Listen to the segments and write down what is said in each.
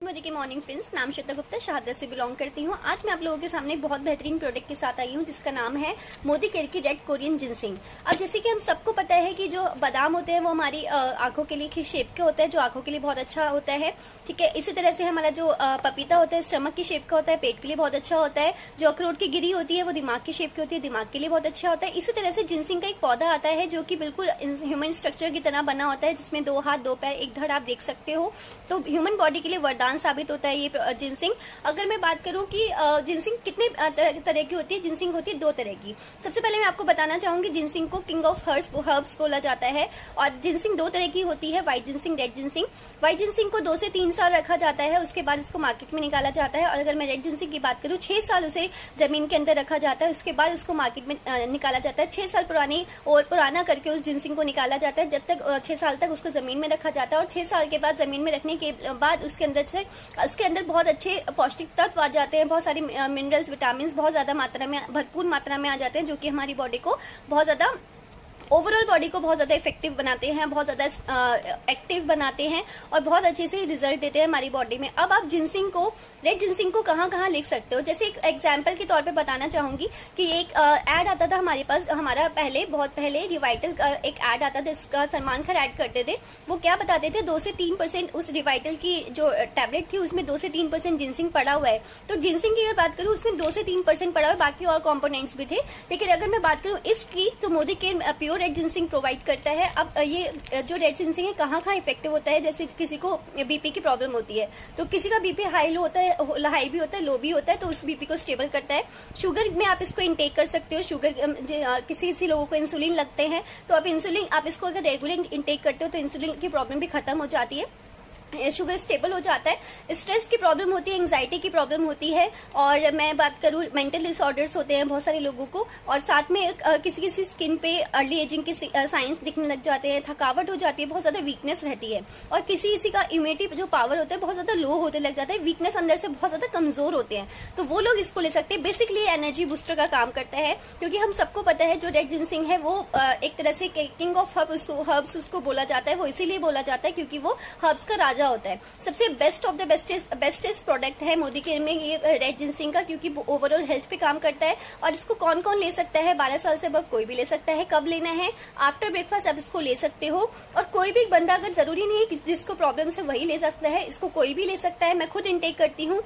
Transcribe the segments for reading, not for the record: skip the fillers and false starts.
मोदी के morning friends, नाम श्वेता गुप्ता, शहादत से बिलोंग करती हूँ। आज मैं आप लोगों के सामने एक बहुत बेहतरीन प्रोडक्ट के साथ आई हूँ जिसका नाम है मोदी केयर की रेड कोरियन जिनसिंग। अब जैसे कि हम सबको पता है कि जो बादाम होते हैं वो हमारी आंखों के लिए शेप के होता है, जो आंखों के लिए बहुत अच्छा होता है। ठीक है, इसी तरह से हमारा जो पपीता होता है स्टमक की शेप का होता है, पेट के लिए बहुत अच्छा होता है। जो अखरोट की गिरी होती है वो दिमाग की शेप की होती है, दिमाग के लिए बहुत अच्छा होता है। इसी तरह से जिनसिंग का एक पौधा आता है जो कि बिल्कुल ह्यूमन स्ट्रक्चर की तरह बना होता है, जिसमें 2 हाथ 2 पैर 1 धड़ आप देख सकते हो। तो ह्यूमन बॉडी के लिए वरदान साबित होता है ये जिनसिंग। अगर मैं बात करूं कि जिनसिंग कितने तरह की होती है, जिनसिंग होती है 2 तरह की। सबसे पहले मैं आपको बताना चाहूंगी जिनसिंग को किंग ऑफ हर्ब्स बोला जाता है। और जिनसिंग 2 तरह की होती है, white ginseng, red ginseng. White ginseng को 2 से 3 साल रखा जाता है, उसके बाद इसको मार्केट में निकाला जाता है। और अगर मैं रेड जिनसिंग की बात करूं 6 साल उसे जमीन के अंदर रखा जाता है, उसके बाद उसको मार्केट में निकाला जाता है। 6 साल पुराना करके उस जिनसिंग को निकाला जाता है। जब तक 6 साल तक उसको जमीन में रखा जाता है और 6 साल के बाद जमीन में रखने के बाद उसके अंदर बहुत अच्छे पौष्टिक तत्व आ जाते हैं, बहुत सारी मिनरल्स, विटामिन बहुत ज्यादा मात्रा में, भरपूर मात्रा में आ जाते हैं, जो कि हमारी बॉडी को बहुत ज्यादा ओवरऑल बॉडी को बहुत ज्यादा इफेक्टिव बनाते हैं, बहुत ज्यादा एक्टिव बनाते हैं और बहुत अच्छे से रिजल्ट देते हैं हमारी बॉडी में। अब आप जिनसिंग को, रेड जिनसिंग को कहाँ लिख सकते हो। जैसे एक एग्जांपल के तौर पे बताना चाहूंगी कि एक ऐड आता था हमारे पास, हमारा बहुत पहले रिवाइटल का एक ऐड आता था, इसका सलमान खान ऐड करते थे। वो क्या बताते थे, 2 से 3% उस रिवाइटल की जो टैबलेट थी उसमें 2 से 3% जिनसिंग पड़ा हुआ है। तो जिनसिंग की अगर बात करूँ उसमें 2 से 3% पड़ा हुआ है, बाकी और कॉम्पोनेंट्स भी थे। लेकिन अगर मैं बात करूँ इसकी, तो Modi care pure red ginseng provide करता है। अब ये जो रेड जिनसिंग है कहाँ इफेक्टिव होता है, जैसे किसी को बीपी की प्रॉब्लम होती है तो किसी का बीपी हाई होता है, हाई भी होता है, लो भी होता है, तो उस बीपी को स्टेबल करता है। शुगर में आप इसको इंटेक कर सकते हो। शुगर किसी लोगों को इंसुलिन लगते हैं, तो आप इसको अगर रेगुलर इंटेक करते हो तो इंसुलिन की प्रॉब्लम भी खत्म हो जाती है, शुगर स्टेबल हो जाता है। स्ट्रेस की प्रॉब्लम होती है, एंजाइटी की प्रॉब्लम होती है, और मैं बात करूं मेंटल डिसऑर्डर्स होते हैं बहुत सारे लोगों को, और साथ में किसी स्किन पे अर्ली एजिंग के साइंस दिखने लग जाते हैं, थकावट हो जाती है, बहुत ज्यादा वीकनेस रहती है, और किसी का इम्यूनिटी जो पावर होता है बहुत ज्यादा लो होने लग जाता है, वीकनेस अंदर से बहुत ज्यादा कमजोर होते हैं, तो वो लोग इसको ले सकते हैं। बेसिकली एनर्जी बूस्टर का काम करता है, क्योंकि हम सबको पता है जो रेड जिनसिंग है वो एक तरह से किंग ऑफ हर्ब्स उसको बोला जाता है। वो इसीलिए बोला जाता है क्योंकि वो हर्ब्स का राजा होता है। सबसे best of the bestest product है मोदी केयर में ये रेड जिनसिंग का, क्योंकि ओवरऑल हेल्थ पे काम करता है। और इसको कौन कौन ले सकता है, 12 साल से अब कोई भी ले सकता है। कब लेना है, आफ्टर ब्रेकफास्ट आप इसको ले सकते हो। और कोई भी बंदा, अगर जरूरी नहीं है कि जिसको प्रॉब्लम है वही ले सकता है, इसको कोई भी ले सकता है। मैं खुद इंटेक करती हूँ।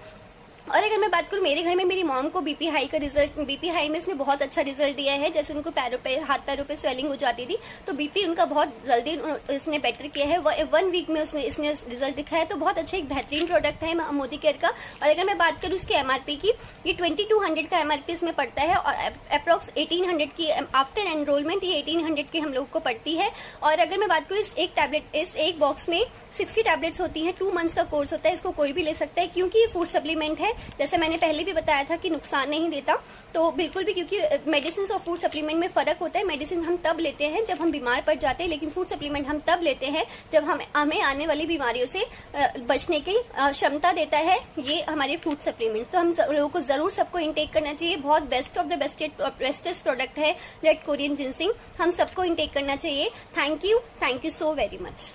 और अगर मैं बात करूं मेरे घर में, मेरी मॉम को बीपी हाई में इसने बहुत अच्छा रिजल्ट दिया है। जैसे उनको हाथ पैरों पे स्वेलिंग हो जाती थी, तो बीपी उनका बहुत जल्दी इसने बेटर किया है। 1 वीक में इसने रिजल्ट दिखाया है। तो बहुत अच्छा एक बेहतरीन प्रोडक्ट है मोदी केयर का। और अगर मैं बात करूं इसके एमआरपी की, ये 2200 का एमआरपी इसमें पड़ता है, और अप्रोक्स 1800 की आफ्टर एनरोलमेंट ये 1800 की हम लोग को पड़ती है। और अगर मैं बात करूं इस एक बॉक्स में 60 टैबलेट्स होती हैं, 2 मंथ्स का कोर्स होता है। इसको कोई भी ले सकता है, क्योंकि ये फूड सप्लीमेंट है। जैसे मैंने पहले भी बताया था कि नुकसान नहीं देता, तो बिल्कुल भी, क्योंकि मेडिसिन और फूड सप्लीमेंट में फर्क होता है। मेडिसिन हम तब लेते हैं जब हम बीमार पड़ जाते हैं, लेकिन फूड सप्लीमेंट हम तब लेते हैं जब हमें आने वाली बीमारियों से बचने की क्षमता देता है ये हमारे फूड सप्लीमेंट। तो हम लोगों को जरूर सबको इंटेक करना चाहिए। बहुत best of the bestest product है रेड कोरियन जिनसिंग, हम सबको इंटेक करना चाहिए। Thank you so very much.